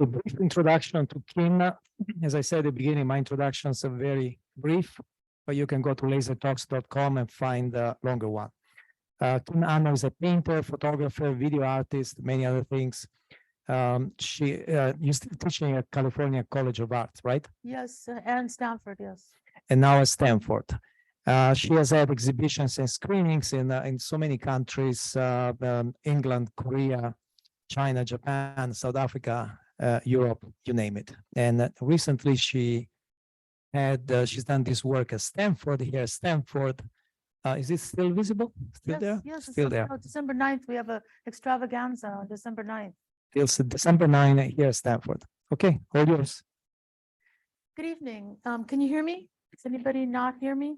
a brief introduction to Kim. As I said at the beginning, my introductions are very brief, but you can go to lasertalks.com and find a longer one. Kim Anno is a painter, photographer, video artist, many other things. She used to teaching at California College of Arts, right? Yes, and Stanford, yes. And now at Stanford. She has had exhibitions and screenings in so many countries, England, Korea, China, Japan, South Africa, Europe, you name it. And recently she's done this work at Stanford, here at Stanford. Is it still visible? Still Yes, there? yes, Still there. December 9th, we have a extravaganza on December 9th. Till December 9 here at Stanford. Okay, all yours. Good evening. Can you hear me? Does anybody not hear me?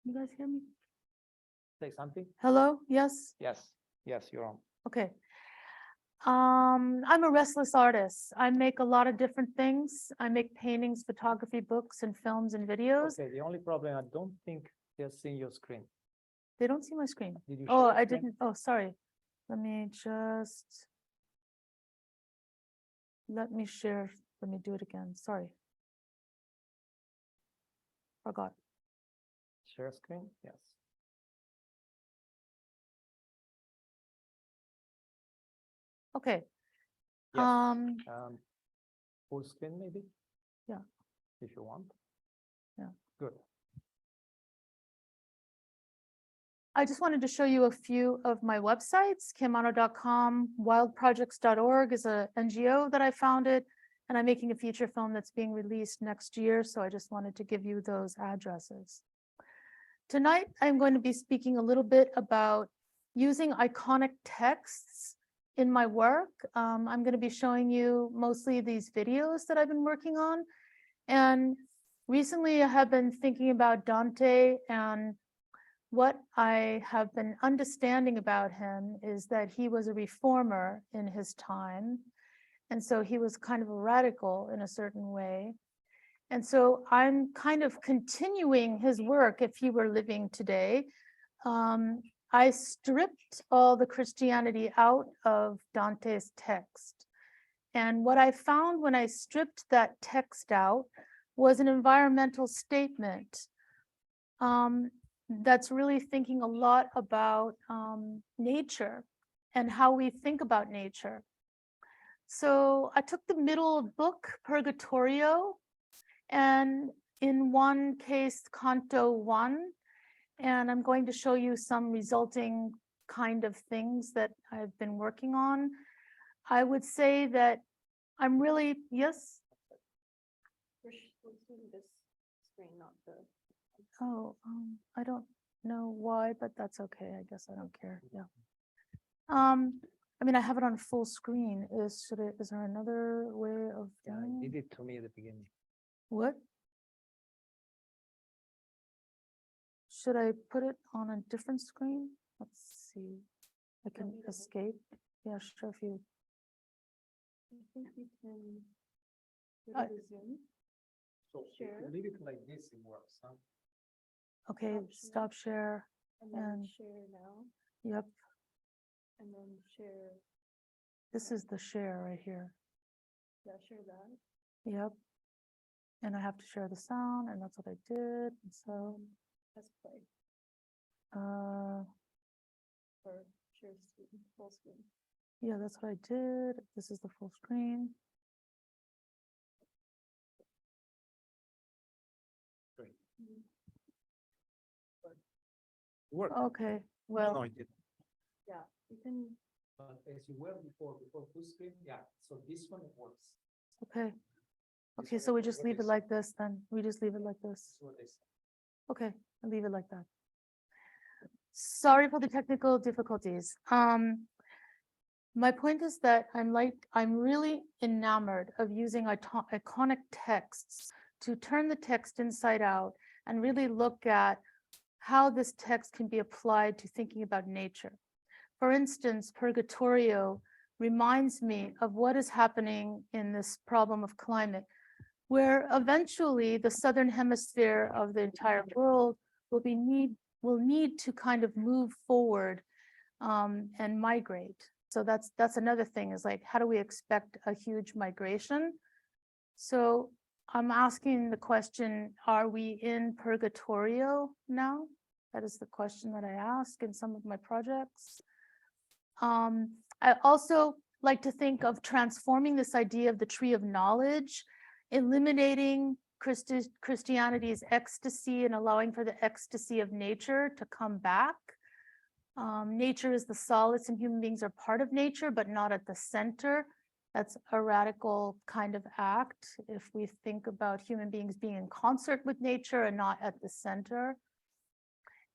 You guys hear me? Say something? Hello? Yes? Yes, yes, you're on. Okay. I'm a restless artist. I make a lot of different things. I make paintings, photography, books, and films and videos. Okay, the only problem, I don't think they're seeing your screen. They don't see my screen. Did you Oh, share I screen? didn't. Oh, sorry. Let me share. Let me do it again. Sorry. Forgot. Share screen, yes. Okay. Yes. Um, Full screen maybe? Yeah. If you want. Yeah. Good. I just wanted to show you a few of my websites, kimano.com, wildprojects.org is a NGO that I founded, and I'm making a feature film that's being released next year. So I just wanted to give you those addresses. Tonight, I'm going to be speaking a little bit about using iconic texts in my work. I'm going to be showing you mostly these videos that I've been working on. And recently I have been thinking about Dante, and what I have been understanding about him is that he was a reformer in his time. And so he was kind of a radical in a certain way. And so I'm kind of continuing his work if he were living today. I stripped all the Christianity out of Dante's text. And what I found when I stripped that text out was an environmental statement that's really thinking a lot about nature and how we think about nature. So I took the middle book, Purgatorio, and in one case, Canto 1, and I'm going to show you some resulting kind of things that I've been working on. I would say that I'm really, yes? We're seeing this screen, not the. Oh, I don't know why, but that's okay. I guess I don't care. Yeah. I mean, I have it on full screen. Is there another way of Yeah, doing I it? did it to me at the beginning. What? Should I put it on a different screen? Let's see. I can me to look? escape. Yeah, sure. If you, I think you can go I- to the Zoom. So if Share. you leave it like this, it works, huh? okay, stop share. And then And- share now, Yep, and then share, this is the share right here. yeah, share that. Yep. And I have to share the sound, and that's what I did. And so, Press play uh, or share screen, full screen. yeah, that's what I did. This is the full screen. Work. Okay, well, No, it didn't. Yeah, you can, But as you were before full screen, yeah, so this one works. okay. This Okay, one so we works. just What leave they it say. like this then. We just leave it like this. This is what they say. Okay, I'll leave it like that. Sorry for the technical difficulties. My point is that I'm really enamored of using iconic texts to turn the text inside out and really look at how this text can be applied to thinking about nature. For instance, Purgatorio reminds me of what is happening in this problem of climate, where eventually the southern hemisphere of the entire world will need to kind of move forward and migrate. So that's another thing, is like, how do we expect a huge migration? So I'm asking the question, are we in Purgatorio now? That is the question that I ask in some of my projects. I also like to think of transforming this idea of the tree of knowledge, eliminating Christianity's ecstasy and allowing for the ecstasy of nature to come back. Nature is the solace, and human beings are part of nature, but not at the center. That's a radical kind of act if we think about human beings being in concert with nature and not at the center.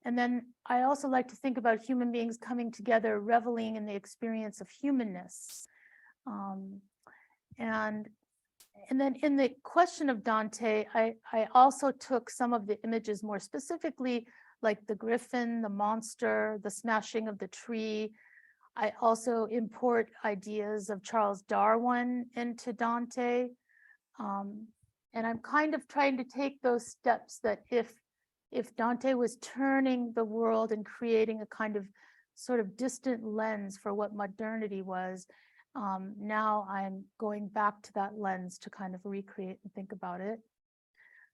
And then I also like to think about human beings coming together, reveling in the experience of humanness. And then in the question of Dante, I also took some of the images more specifically, like the griffin, the monster, the smashing of the tree. I also import ideas of Charles Darwin into Dante. And I'm kind of trying to take those steps that if Dante was turning the world and creating a kind of sort of distant lens for what modernity was, now I'm going back to that lens to kind of recreate and think about it.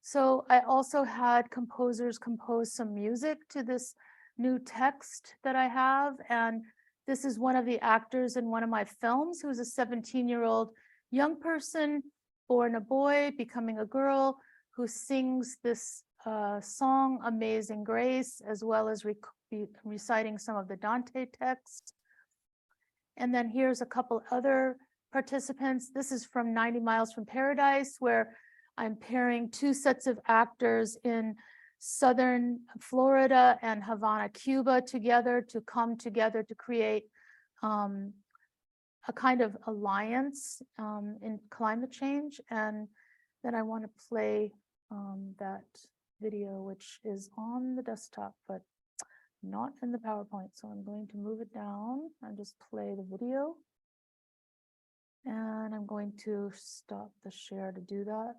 So I also had composers compose some music to this new text that I have. And this is one of the actors in one of my films, who's a 17-year-old young person, born a boy, becoming a girl, who sings this song, Amazing Grace, as well as reciting some of the Dante text. And then here's a couple other participants. This is from 90 Miles from Paradise, where I'm pairing two sets of actors in Southern Florida and Havana, Cuba together to come together to create a kind of alliance in climate change. And then I want to play that video, which is on the desktop, but not in the PowerPoint. So I'm going to move it down and just play the video. And I'm going to stop the share to do that.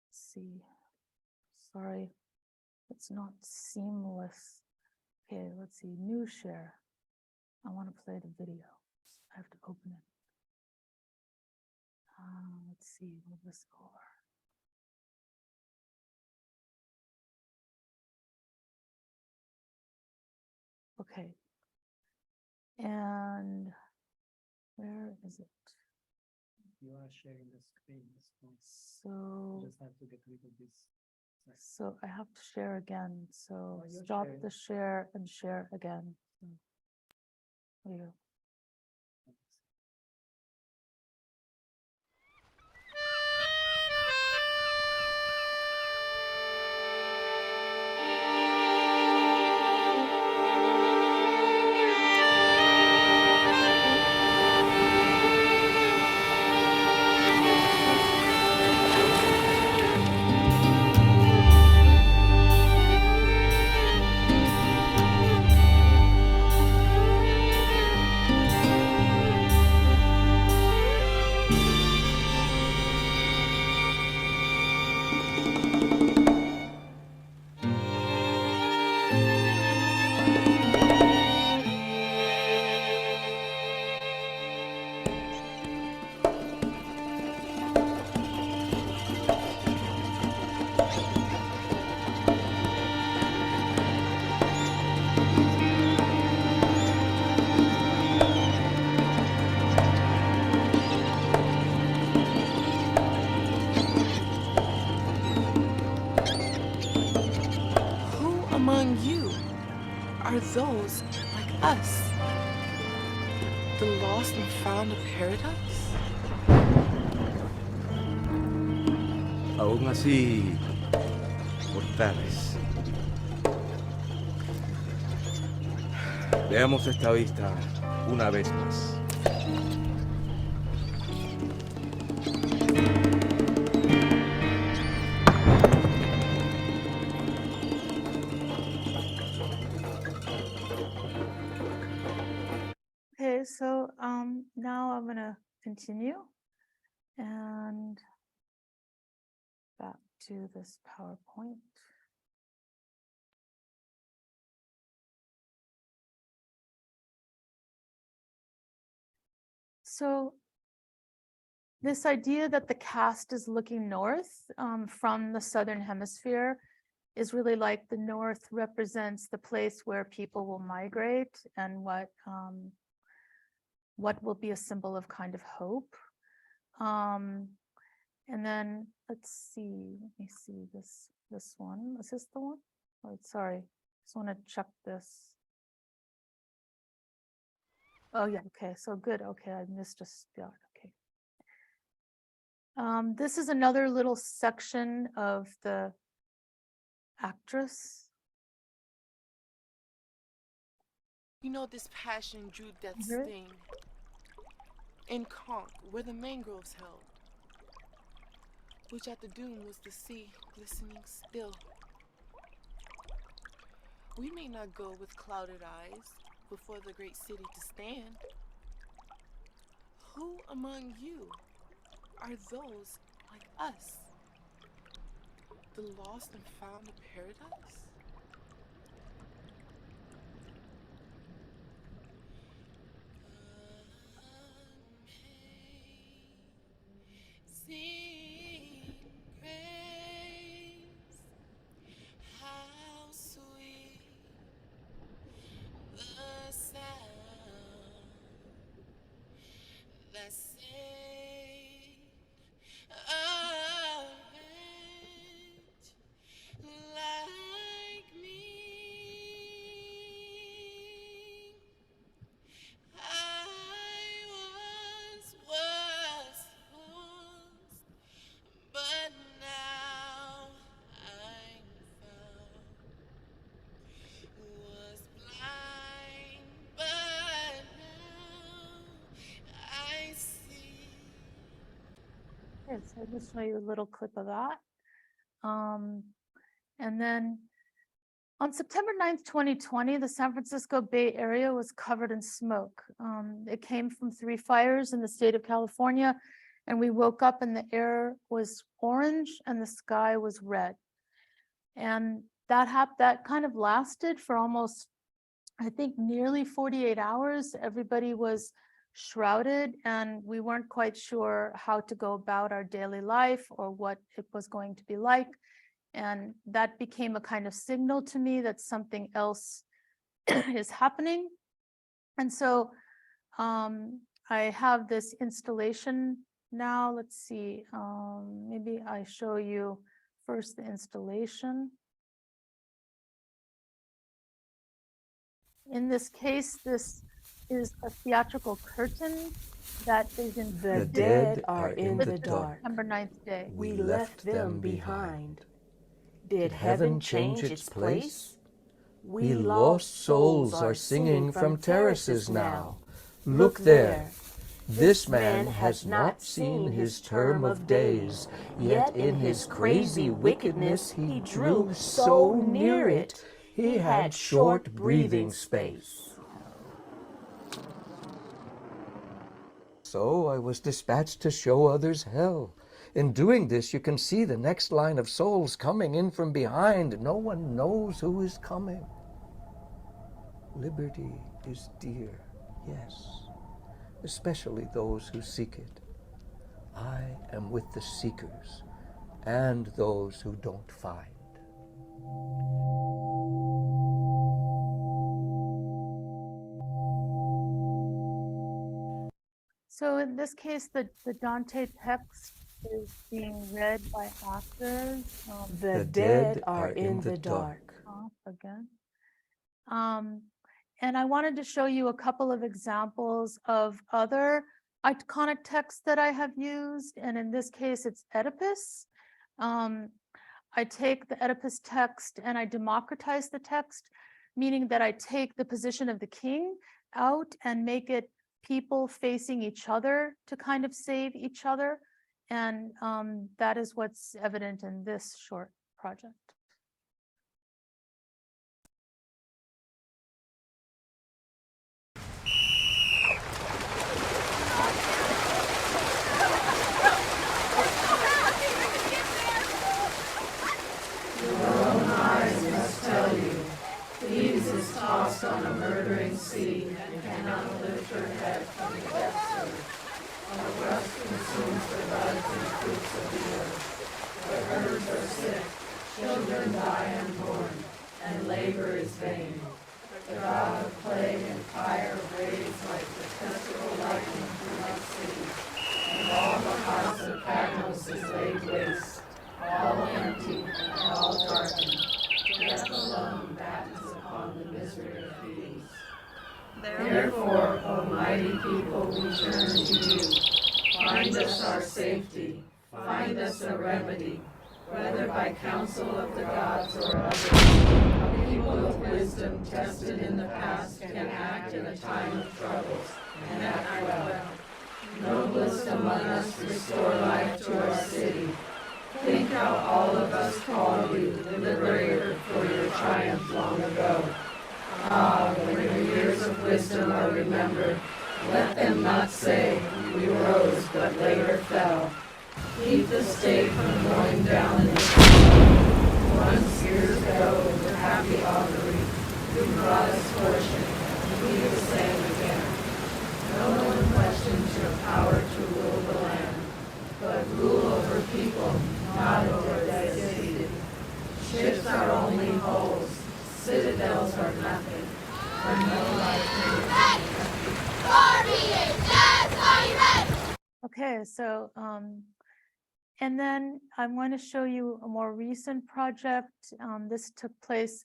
Let's see. Sorry, it's not seamless. Okay, let's see, new share. I want to play the video. I have to open it. Let's see, move this over. Okay. And where is it? You are sharing the screen. So just have to get rid of this. So I have to share again. So you're stop sharing. the share and share again. So, there you go. Among you are those like us, the lost and found of paradise? Aún así, portales. Veamos esta vista una vez más. Okay, so now I'm going to continue and back to this PowerPoint. So this idea that the cast is looking north from the southern hemisphere is really like the north represents the place where people will migrate and what will be a symbol of kind of hope. And then let's see, let me see this one. Is this the one? Oh, sorry, just want to check this. Oh yeah, okay, so good. Okay, I missed a spot. Okay. This is another little section of the actress. You know, this passion drew death's Mhm. sting. In Conch, where the mangroves held, which at the dune was the sea glistening still. We may not go with clouded eyes before the great city to stand. Who among you are those like us, the lost and found of paradise? Sing praise, how sweet the sound that saved a wretch like me. I once was lost, but now I'm found. Was blind, but now I see. Okay, so I'll just show you a little clip of that. And then on September 9th, 2020, the San Francisco Bay Area was covered in smoke. It came from 3 fires in the state of California, and we woke up and the air was orange and the sky was red. And that kind of lasted for almost, I think, nearly 48 hours. Everybody was shrouded and we weren't quite sure how to go about our daily life or what it was going to be like. And that became a kind of signal to me that something else is happening. And so I have this installation now. Let's see, maybe I show you first the installation. In this case, this is a theatrical curtain that is in The dead are in the dark. September 9th day. We left them behind. Did heaven change its place? We lost souls are singing from terraces now. Look there. This man has not seen his term of days, yet in his crazy wickedness he drew so near it, he had short breathing space. So I was dispatched to show others hell. In doing this, you can see the next line of souls coming in from behind. No one knows who is coming. Liberty is dear, yes, especially those who seek it. I am with the seekers and those who don't find. So in this case, the Dante text is being read by actors. The dead are in the dark. Off again. And I wanted to show you a couple of examples of other iconic texts that I have used. And in this case, it's Oedipus. I take the Oedipus text and I democratize the text, meaning that I take the position of the king out and make it people facing each other to kind of save each other. And that is what's evident in this short project. Tossed on a murdering sea and cannot lift her head from the depths of it. Therefore, O mighty people, we turn to you. Find us our safety, find us a remedy, whether by counsel of the gods or others. A people of wisdom tested in the past can act in a time of troubles, and act well. Noblest among us, restore life to our city. Think how all of us call you, liberator, for your triumph long ago. Ah, when your years of wisdom are remembered, let them not say, we rose but later fell. Keep the state from going down in the flood. Once years ago, in the happy augury, you brought us fortune, and be the same again. No one questions your power to rule the land, but rule over people, not over the city. Ships are only holes, citadels are nothing, for no life. Okay, so, and then I'm going to show you a more recent project. This took place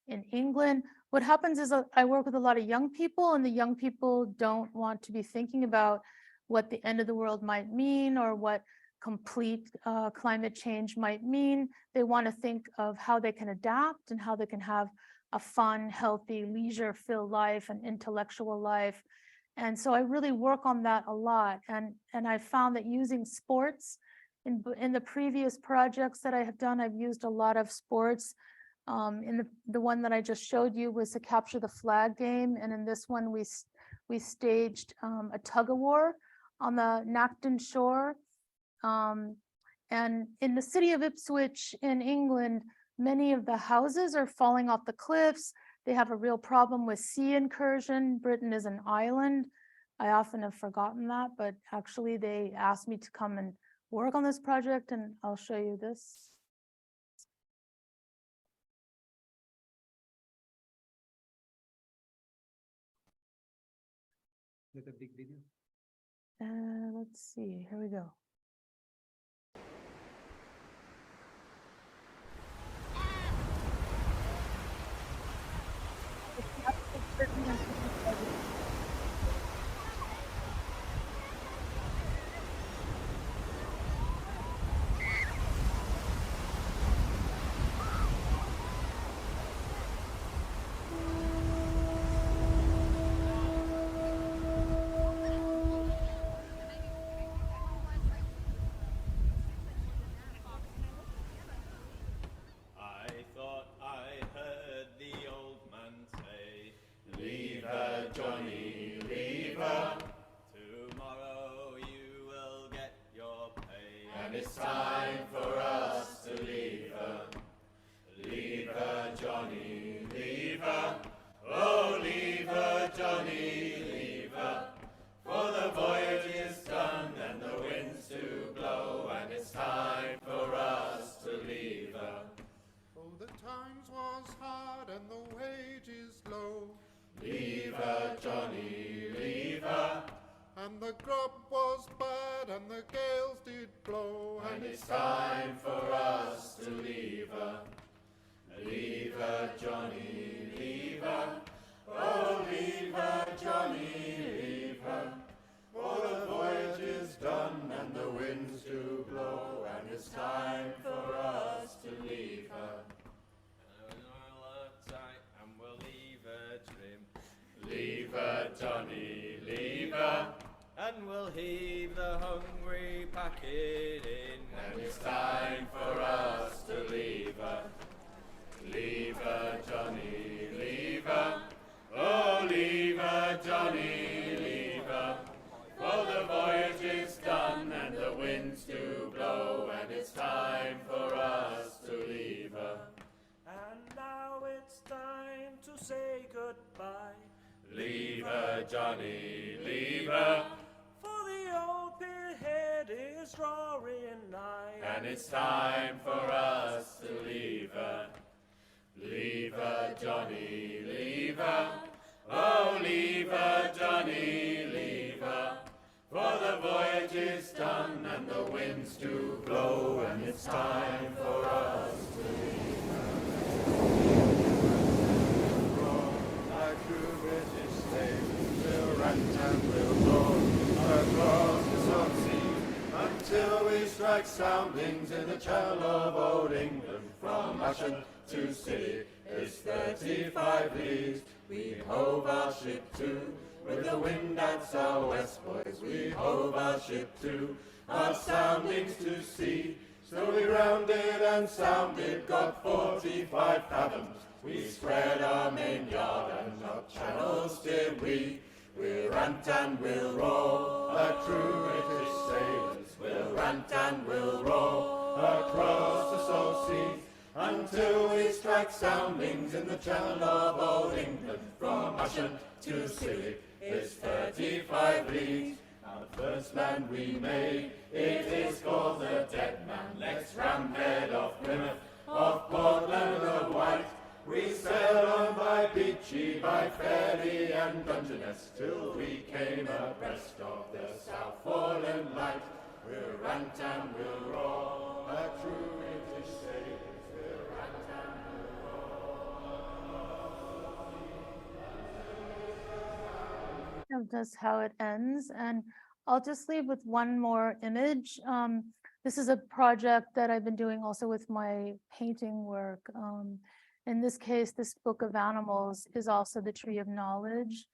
in England. What happens is I work with a lot of young people, and the young people don't want to be thinking about what the end of the world might mean or what complete climate change might mean. They want to think of how they can adapt and how they can have a fun, healthy, leisure-filled life, an intellectual life. And so I really work on that a lot. And I found that using sports in the previous projects that I have done, I've used a lot of sports. In the one that I just showed you was to capture the flag game. And in this one, we staged a tug of war on the Knapton shore. And in the city of Ipswich in England, many of the houses are falling off the cliffs. They have a real problem with sea incursion. Britain is an island. I often have forgotten that, but actually they asked me to come and work on this project, and I'll show you this. With a big video. Let's see, here we go. I thought I heard the old man say, leave her, Johnny, leave her. Tomorrow you will get your pay, and it's time for us to leave her. Leave her, Johnny, leave her. Oh, leave her, Johnny, leave her. For the voyage is done and the winds do blow, and it's time for us to leave her. Oh, the times was hard and the wages low. Leave her, Johnny, leave her. And the grub was bad and the gales did blow. And it's time for us to leave her. Leave her, Johnny, leave her. Oh, leave her, Johnny, leave her. For the voyage is done and the winds do blow, and it's time for us to leave her. And we'll leave her trim. Leave her, Johnny, leave her. And we'll heave the hungry packet in, and it's time for us to leave her. Leave her, Johnny, leave her. Oh, leave her, Johnny, leave her. For the voyage is done and the winds do blow, and it's time for us to leave her. And now it's time to say goodbye. Leave her, Johnny, leave her. For the old pier heading is drawing nigh. And it's time for us to leave her. Leave her, Johnny, leave her. Oh, leave her, Johnny, leave her. For the voyage is done and the winds do blow, and it's time for us to leave her. Our true British slave will rant and will roar across the South Sea until we strike soundings in the channel of old England. From Ushant to Scilly is 35 leagues. We hove our ship to, with the wind at southwest, boys. We hove our ship to, our soundings to sea. So we rounded and sounded, got 45 fathoms. We spread our main yard and up channel steered we. We'll rant and we'll roar, our true British sailors. We'll rant and we'll roar across the salt seas until we strike soundings in the channel of old England. From Ushant to Scilly is 35 leagues. Now the first land we made, it is called the Dead Man. Next Ramhead off Plymouth, off Portland of White. We sailed on by Beachy, by Ferry and Dungeness, till we came abreast of the South Foreland Light. We'll rant and we'll roar, a true British sailors. We'll rant and we'll roar. That's how it ends. And I'll just leave with one more image. This is a project that I've been doing also with my painting work. In this case, this book of animals is also the tree of knowledge,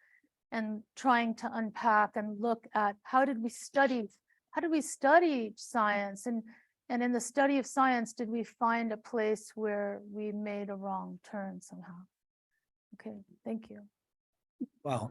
and trying to unpack and look at how did we study science, and in the study of science, did we find a place where we made a wrong turn somehow? Okay, thank you. Wow.